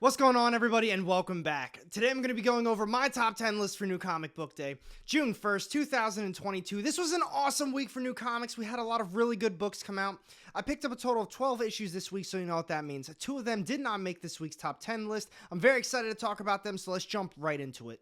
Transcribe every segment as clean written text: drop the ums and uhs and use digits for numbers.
What's going on, everybody, and welcome back. Today I'm going to be going over my top 10 list for New Comic Book Day, June 1st, 2022. This was an awesome week for new comics. We had a lot of really good books come out. I picked up a total of 12 issues this week, so you know what that means. 2 of them did not make this week's top 10 list. I'm very excited to talk about them, so let's jump right into it.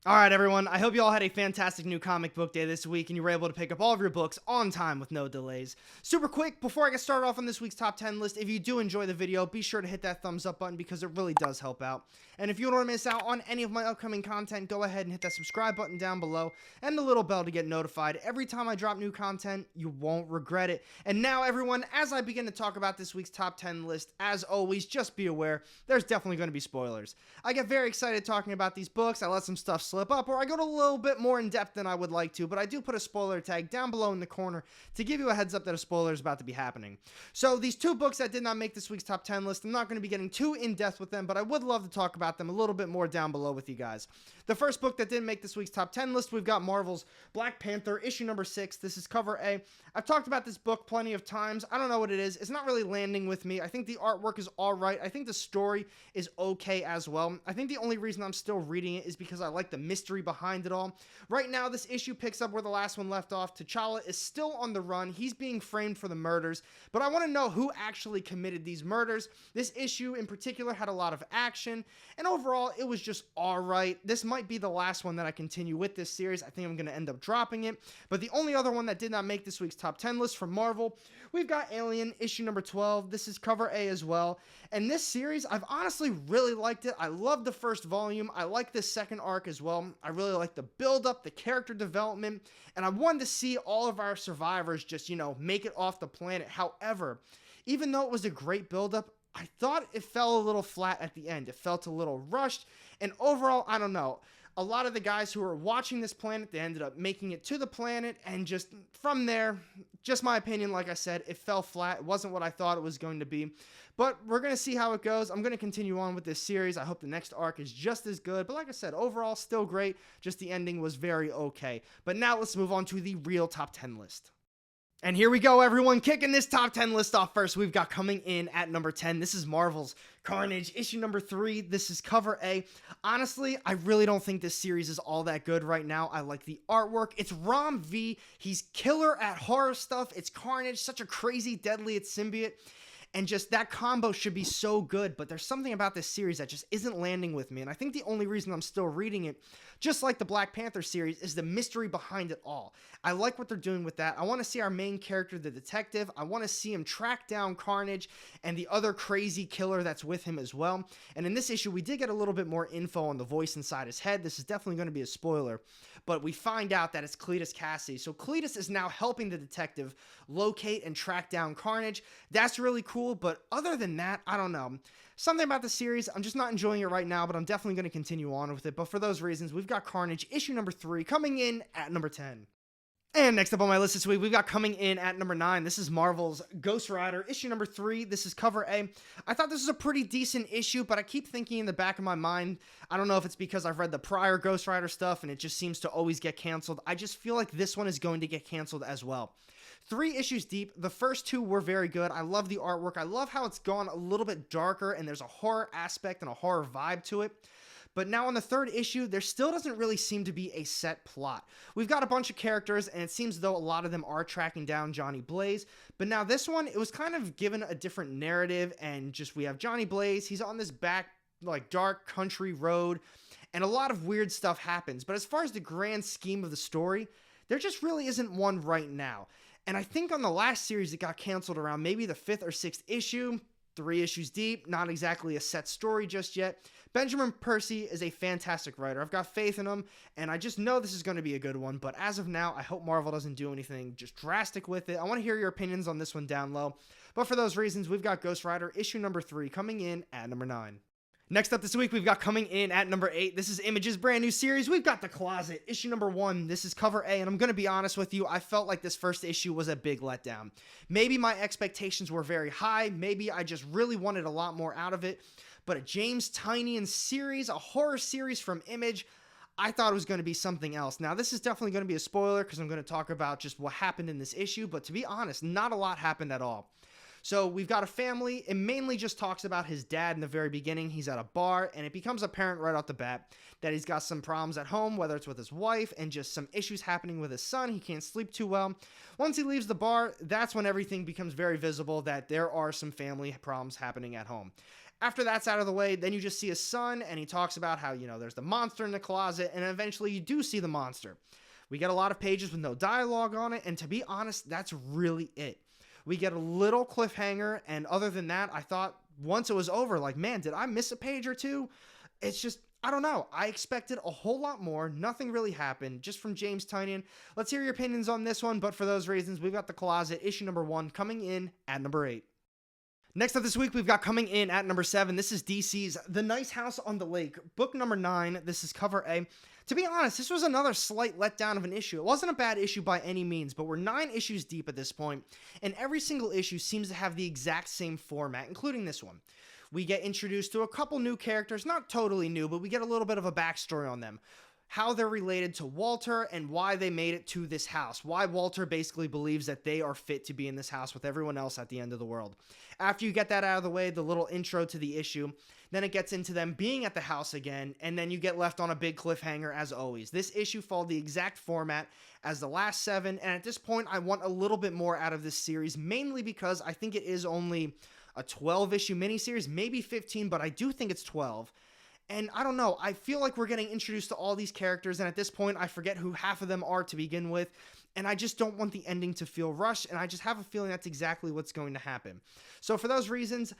Alright everyone, I hope you all had a fantastic New Comic Book Day this week and you were able to pick up all of your books on time with no delays. Super quick, before I get started off on this week's top 10 list, if you do enjoy the video, be sure to hit that thumbs up button because it really does help out. And if you don't want to miss out on any of my upcoming content, go ahead and hit that subscribe button down below and the little bell to get notified every time I drop new content. You won't regret it. And now everyone, as I begin to talk about this week's top 10 list, as always, just be aware, there's definitely going to be spoilers. I get very excited talking about these books, I let some stuff slip up, or I go to a little bit more in depth than I would like to, but I do put a spoiler tag down below in the corner to give you a heads up that a spoiler is about to be happening. So these 2 books that did not make this week's top 10 list, I'm not going to be getting too in depth with them, but I would love to talk about them a little bit more down below with you guys. The first book that didn't make this week's top 10 list, we've got Marvel's Black Panther, issue number 6. This is cover A. I've talked about this book plenty of times. I don't know what it is. It's not really landing with me. I think the artwork is alright. I think the story is okay as well. I think the only reason I'm still reading it is because I like the mystery behind it all. Right now, this issue picks up where the last one left off. T'Challa is still on the run. He's being framed for the murders, but I want to know who actually committed these murders. This issue in particular had a lot of action, and overall, it was just alright. This might be the last one that I continue with this series. I think I'm going to end up dropping it, but the only other one that did not make this week's top 10 list from Marvel, we've got Alien, issue number 12. This is cover A as well, and this series, I've honestly really liked it. I love the first volume. I like this second arc as well. I really like the build-up, the character development, and I wanted to see all of our survivors just, make it off the planet. However, even though it was a great build-up, I thought it fell a little flat at the end. It felt a little rushed, and overall, I don't know. A lot of the guys who were watching this planet, they ended up making it to the planet, and just from there, just my opinion, like I said, it fell flat. It wasn't what I thought it was going to be, but we're going to see how it goes. I'm going to continue on with this series. I hope the next arc is just as good, but like I said, overall, still great. Just the ending was very okay. But now let's move on to the real top 10 list. And here we go, everyone. Kicking this top 10 list off first, we've got coming in at number 10. This is Marvel's Carnage, issue number 3. This is cover A. Honestly, I really don't think this series is all that good right now. I like the artwork. It's Rom V. He's killer at horror stuff. It's Carnage, such a crazy, deadly symbiote. And just that combo should be so good, but there's something about this series that just isn't landing with me. And I think the only reason I'm still reading it, just like the Black Panther series, is the mystery behind it all. I like what they're doing with that. I want to see our main character, the detective. I want to see him track down Carnage and the other crazy killer that's with him as well. And in this issue, we did get a little bit more info on the voice inside his head. This is definitely going to be a spoiler, but we find out that it's Cletus Cassidy. So Cletus is now helping the detective locate and track down Carnage. That's really cool, but other than that, I don't know. Something about the series, I'm just not enjoying it right now, but I'm definitely going to continue on with it. But for those reasons, we've got Carnage, issue number 3, coming in at number 10. And next up on my list this week, we've got coming in at number 9. This is Marvel's Ghost Rider, issue number 3. This is cover A. I thought this was a pretty decent issue, but I keep thinking in the back of my mind, I don't know if it's because I've read the prior Ghost Rider stuff and it just seems to always get canceled. I just feel like this one is going to get canceled as well. 3 issues deep. The first 2 were very good. I love the artwork. I love how it's gone a little bit darker and there's a horror aspect and a horror vibe to it. But now on the 3rd issue, there still doesn't really seem to be a set plot. We've got a bunch of characters, and it seems as though a lot of them are tracking down Johnny Blaze. But now this one, it was kind of given a different narrative, and just we have Johnny Blaze. He's on this back, dark country road, and a lot of weird stuff happens. But as far as the grand scheme of the story, there just really isn't one right now. And I think on the last series, it got canceled around maybe the 5th or 6th issue. 3 issues deep, not exactly a set story just yet. Benjamin Percy is a fantastic writer. I've got faith in him, and I just know this is going to be a good one. But as of now, I hope Marvel doesn't do anything just drastic with it. I want to hear your opinions on this one down low. But for those reasons, we've got Ghost Rider, issue number 3, coming in at number 9. Next up this week, we've got coming in at number 8. This is Image's brand new series. We've got The Closet, issue number 1. This is cover A, and I'm going to be honest with you, I felt like this first issue was a big letdown. Maybe my expectations were very high. Maybe I just really wanted a lot more out of it. But a James Tynion series, a horror series from Image, I thought it was going to be something else. Now, this is definitely going to be a spoiler because I'm going to talk about just what happened in this issue, but to be honest, not a lot happened at all. So we've got a family. It mainly just talks about his dad in the very beginning. He's at a bar, and it becomes apparent right off the bat that he's got some problems at home, whether it's with his wife and just some issues happening with his son. He can't sleep too well. Once he leaves the bar, that's when everything becomes very visible that there are some family problems happening at home. After that's out of the way, then you just see his son, and he talks about how, there's the monster in the closet, and eventually you do see the monster. We get a lot of pages with no dialogue on it, and to be honest, that's really it. We get a little cliffhanger, and other than that, I thought once it was over, like, man, did I miss a page or two? It's just, I don't know. I expected a whole lot more. Nothing really happened, just from James Tynion. Let's hear your opinions on this one, but for those reasons, we've got The Closet, issue number 1, coming in at number 8. Next up this week, we've got coming in at number 7. This is DC's The Nice House on the Lake, book number 9. This is cover A. To be honest, this was another slight letdown of an issue. It wasn't a bad issue by any means, but we're 9 issues deep at this point, and every single issue seems to have the exact same format, including this one. We get introduced to a couple new characters, not totally new, but we get a little bit of a backstory on them. How they're related to Walter and why they made it to this house. Why Walter basically believes that they are fit to be in this house with everyone else at the end of the world. After you get that out of the way, the little intro to the issue, then it gets into them being at the house again, and then you get left on a big cliffhanger as always. This issue followed the exact format as the last 7, and at this point I want a little bit more out of this series, mainly because I think it is only a 12-issue miniseries, maybe 15, but I do think it's 12. And I don't know, I feel like we're getting introduced to all these characters, and at this point, I forget who half of them are to begin with, and I just don't want the ending to feel rushed, and I just have a feeling that's exactly what's going to happen. So for those reasons,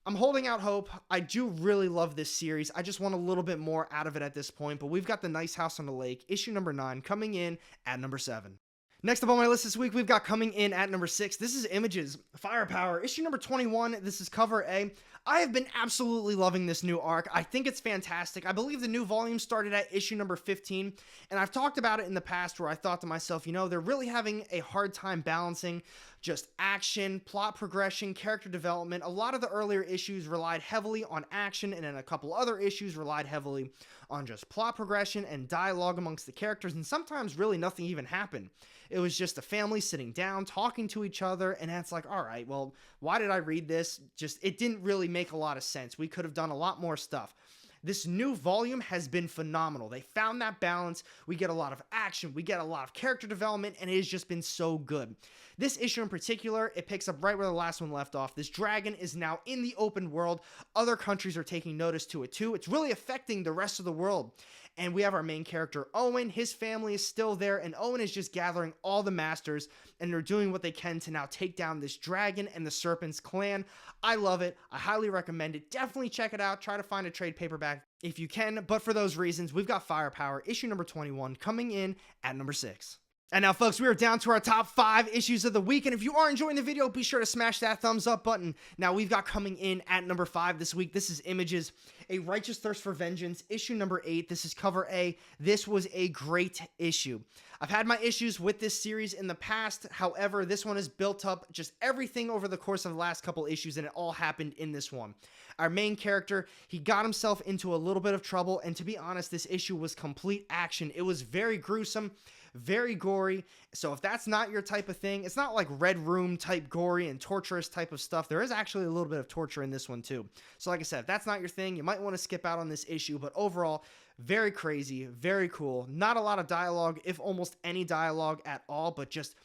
I'm holding out hope. I do really love this series. I just want a little bit more out of it at this point, but we've got The Nice House on the Lake, issue number 9, coming in at number 7. Next up on my list this week, we've got coming in at number 6. This is Images, Firepower, issue number 21. This is cover A. I have been absolutely loving this new arc. I think it's fantastic. I believe the new volume started at issue number 15, and I've talked about it in the past where I thought to myself, they're really having a hard time balancing just action, plot progression, character development. A lot of the earlier issues relied heavily on action, and then a couple other issues relied heavily on just plot progression and dialogue amongst the characters, and sometimes really nothing even happened. It was just a family sitting down, talking to each other, and it's like, all right, well, why did I read this? It didn't really make a lot of sense. We could have done a lot more stuff. This new volume has been phenomenal. They found that balance. We get a lot of action. We get a lot of character development, and it has just been so good. This issue in particular, it picks up right where the last one left off. This dragon is now in the open world. Other countries are taking notice to it too. It's really affecting the rest of the world. And we have our main character, Owen. His family is still there, and Owen is just gathering all the masters, and they're doing what they can to now take down this dragon and the Serpent's clan. I love it. I highly recommend it. Definitely check it out. Try to find a trade paperback if you can. But for those reasons, we've got Firepower, issue number 21, coming in at number 6. And now, folks, we are down to our top 5 issues of the week, and if you are enjoying the video, be sure to smash that thumbs up button. Now, we've got coming in at number 5 this week. This is Images, A Righteous Thirst for Vengeance, issue number 8. This is cover A. This was a great issue. I've had my issues with this series in the past. However, this one has built up just everything over the course of the last couple issues, and it all happened in this one. Our main character, he got himself into a little bit of trouble, and to be honest, this issue was complete action. It was very gruesome, very gory. So if that's not your type of thing, it's not like Red Room type gory and torturous type of stuff. There is actually a little bit of torture in this one too. So like I said, if that's not your thing, you might want to skip out on this issue, but overall, very crazy, very cool. Not a lot of dialogue, if almost any dialogue at all, but just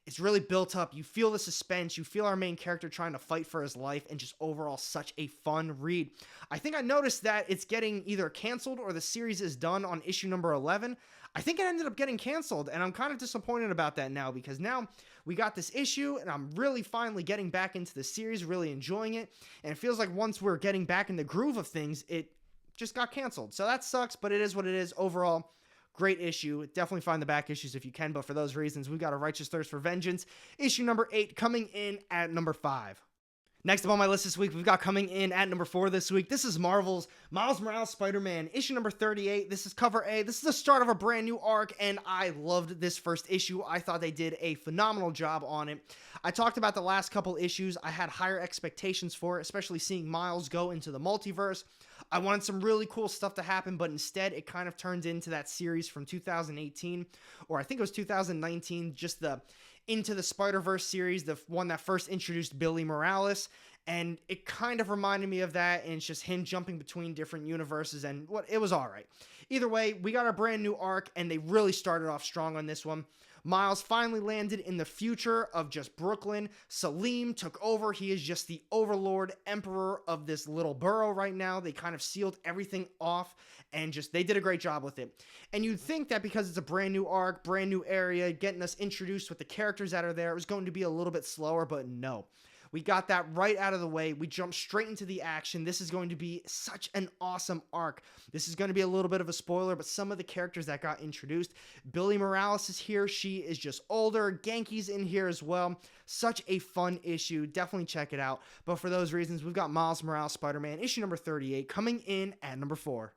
it's really built up. You feel the suspense. You feel our main character trying to fight for his life, and just overall such a fun read. I think I noticed that it's getting either canceled or the series is done on issue number 11. I think it ended up getting canceled, and I'm kind of disappointed about that now, because now we got this issue, and I'm really finally getting back into the series, really enjoying it, and it feels like once we're getting back in the groove of things, it just got canceled. So that sucks, but it is what it is. Overall, great issue. Definitely find the back issues if you can, but for those reasons, we've got A Righteous Thirst for Vengeance, issue number 8, coming in at number 5. Next up on my list this week, we've got coming in at number 4 this week. This is Marvel's Miles Morales Spider-Man, issue number 38. This is cover A. This is the start of a brand new arc, and I loved this first issue. I thought they did a phenomenal job on it. I talked about the last couple issues. I had higher expectations for it, especially seeing Miles go into the multiverse. I wanted some really cool stuff to happen, but instead it kind of turned into that series from 2018, or I think it was 2019, just the into the Spider-Verse series, the one that first introduced Billy Morales. And it kind of reminded me of that, and it's just him jumping between different universes, and it was all right. Either way, we got a brand new arc, and they really started off strong on this one. Miles finally landed in the future of just Brooklyn. Salim took over. He is just the overlord emperor of this little borough right now. They kind of sealed everything off, and just they did a great job with it. And you'd think that because it's a brand new arc, brand new area, getting us introduced with the characters that are there, it was going to be a little bit slower, but no. We got that right out of the way. We jumped straight into the action. This is going to be such an awesome arc. This is going to be a little bit of a spoiler, but some of the characters that got introduced. Billy Morales is here. She is just older. Genki's in here as well. Such a fun issue. Definitely check it out. But for those reasons, we've got Miles Morales Spider-Man, issue number 38, coming in at number 4.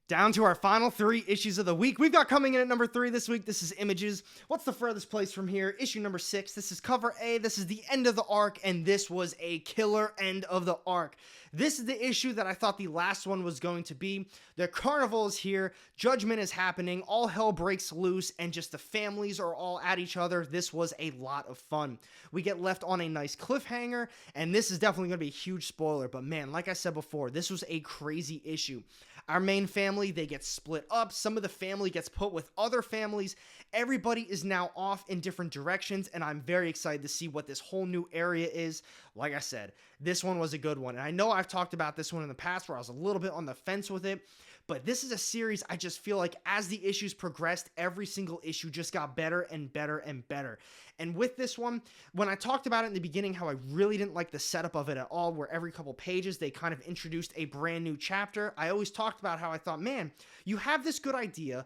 Down to our final 3 issues of the week. We've got coming in at number 3 this week. This is Images. What's the furthest place from here? Issue number 6. This is cover A. This is the end of the arc, and this was a killer end of the arc. This is the issue that I thought the last one was going to be. The carnival is here. Judgment is happening. All hell breaks loose, and just the families are all at each other. This was a lot of fun. We get left on a nice cliffhanger, and this is definitely going to be a huge spoiler, but man, like I said before, this was a crazy issue. Our main family, they get split up. Some of the family gets put with other families. Everybody is now off in different directions, and I'm very excited to see what this whole new area is. Like I said, this one was a good one, and I know I've talked about this one in the past where I was a little bit on the fence with it, but this is a series I just feel like as the issues progressed, every single issue just got better and better and better. And with this one, when I talked about it in the beginning, how I really didn't like the setup of it at all, where every couple pages they kind of introduced a brand new chapter, I always talked about how I thought, man, you have this good idea,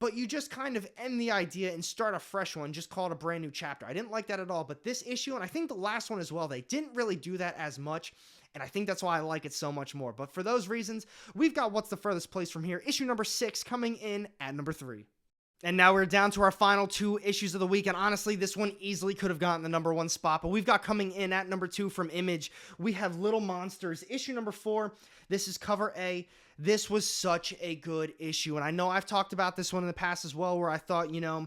but you just kind of end the idea and start a fresh one, just call it a brand new chapter. I didn't like that at all, but this issue, and I think the last one as well, they didn't really do that as much, and I think that's why I like it so much more. But for those reasons, we've got What's the Furthest Place from Here, issue number 6, coming in at number 3. And now we're down to our final 2 issues of the week, and honestly, this one easily could have gotten the number 1 spot, but we've got coming in at number 2 from Image, we have Little Monsters, issue number 4. This is cover A. This was such a good issue, and I know I've talked about this one in the past as well, where I thought, you know,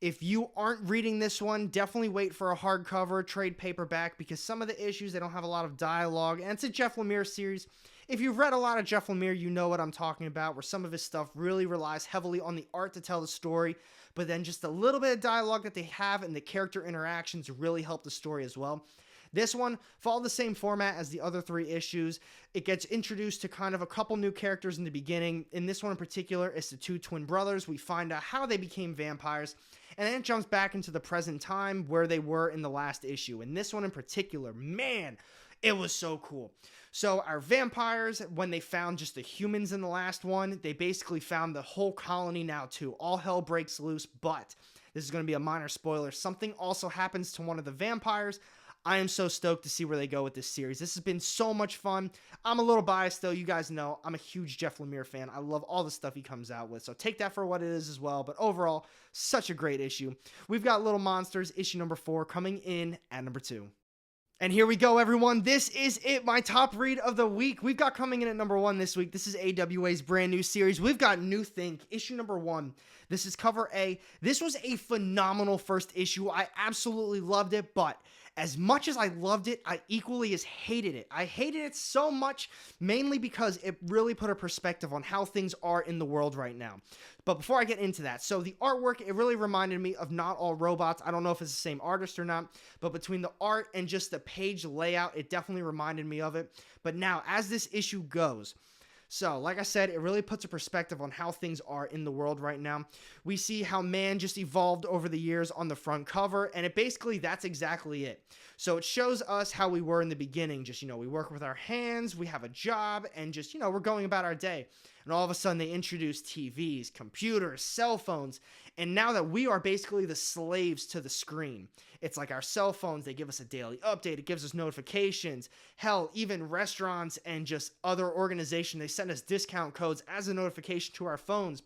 if you aren't reading this one, definitely wait for a hardcover, trade paperback, because some of the issues, they don't have a lot of dialogue, and it's a Jeff Lemire series. If you've read a lot of Jeff Lemire, you know what I'm talking about, where some of his stuff really relies heavily on the art to tell the story, but then just a little bit of dialogue that they have and the character interactions really help the story as well. This one followed the same format as the other 3 issues. It gets introduced to kind of a couple new characters in the beginning. In this one in particular, it's the 2 twin brothers. We find out how they became vampires, and then it jumps back into the present time where they were in the last issue. In this one in particular, man, it was so cool. So our vampires, when they found just the humans in the last one, they basically found the whole colony now too. All hell breaks loose, but this is going to be a minor spoiler. Something also happens to one of the vampires. I am so stoked to see where they go with this series. This has been so much fun. I'm a little biased though. You guys know I'm a huge Jeff Lemire fan. I love all the stuff he comes out with. So take that for what it is as well. But overall, such a great issue. We've got Little Monsters, issue number 4, coming in at number 2. And here we go, everyone. This is it, my top read of the week. We've got coming in at number 1 this week. This is AWA's brand new series. We've got New Think, issue number 1. This is cover A. This was a phenomenal first issue. I absolutely loved it, but as much as I loved it, I equally as hated it. I hated it so much, mainly because it really put a perspective on how things are in the world right now. But before I get into that, so the artwork, it really reminded me of Not All Robots. I don't know if it's the same artist or not, but between the art and just the page layout, it definitely reminded me of it. But now, as this issue goes, so, like I said, it really puts a perspective on how things are in the world right now. We see how man just evolved over the years on the front cover, and that's exactly it. So it shows us how we were in the beginning. Just, we work with our hands, we have a job, and just, we're going about our day. And all of a sudden they introduce TVs, computers, cell phones, and now that we are basically the slaves to the screen. It's like our cell phones, they give us a daily update, it gives us notifications. Hell, even restaurants and just other organizations, they send us discount codes as a notification to our phones.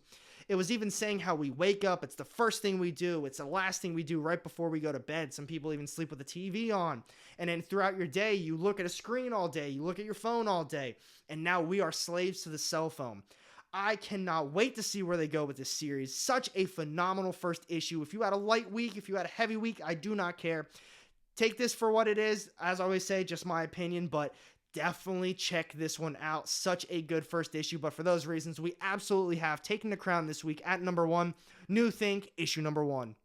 It was even saying how we wake up, it's the first thing we do, it's the last thing we do right before we go to bed. Some people even sleep with the TV on. And then throughout your day, you look at a screen all day, you look at your phone all day, and now we are slaves to the cell phone. I cannot wait to see where they go with this series. Such a phenomenal first issue. If you had a light week, if you had a heavy week, I do not care. Take this for what it is. As I always say, just my opinion, but definitely check this one out. Such a good first issue. But for those reasons, we absolutely have taken the crown this week at number 1. New Think, issue number 1.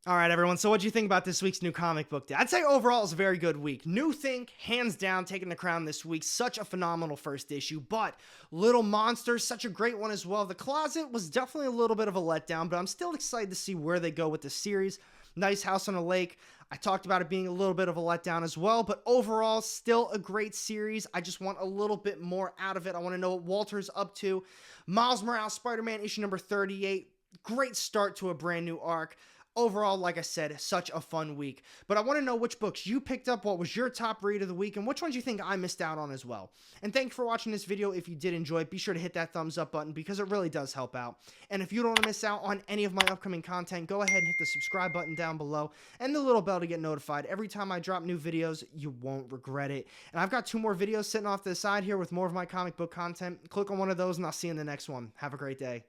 All right, everyone. So what do you think about this week's New Comic Book Day? I'd say overall it's a very good week. New Think, hands down, taking the crown this week. Such a phenomenal first issue. But Little Monsters, such a great one as well. The Closet was definitely a little bit of a letdown, but I'm still excited to see where they go with the series. Nice House on a Lake. I talked about it being a little bit of a letdown as well, but overall, still a great series. I just want a little bit more out of it. I want to know what Walter's up to. Miles Morales, Spider-Man, issue number 38. Great start to a brand new arc. Overall, like I said, such a fun week. But I want to know which books you picked up, what was your top read of the week, and which ones you think I missed out on as well. And thanks for watching this video. If you did enjoy it, be sure to hit that thumbs up button because it really does help out. And if you don't want to miss out on any of my upcoming content, go ahead and hit the subscribe button down below and the little bell to get notified every time I drop new videos. You won't regret it. And I've got 2 more videos sitting off to the side here with more of my comic book content. Click on one of those and I'll see you in the next one. Have a great day.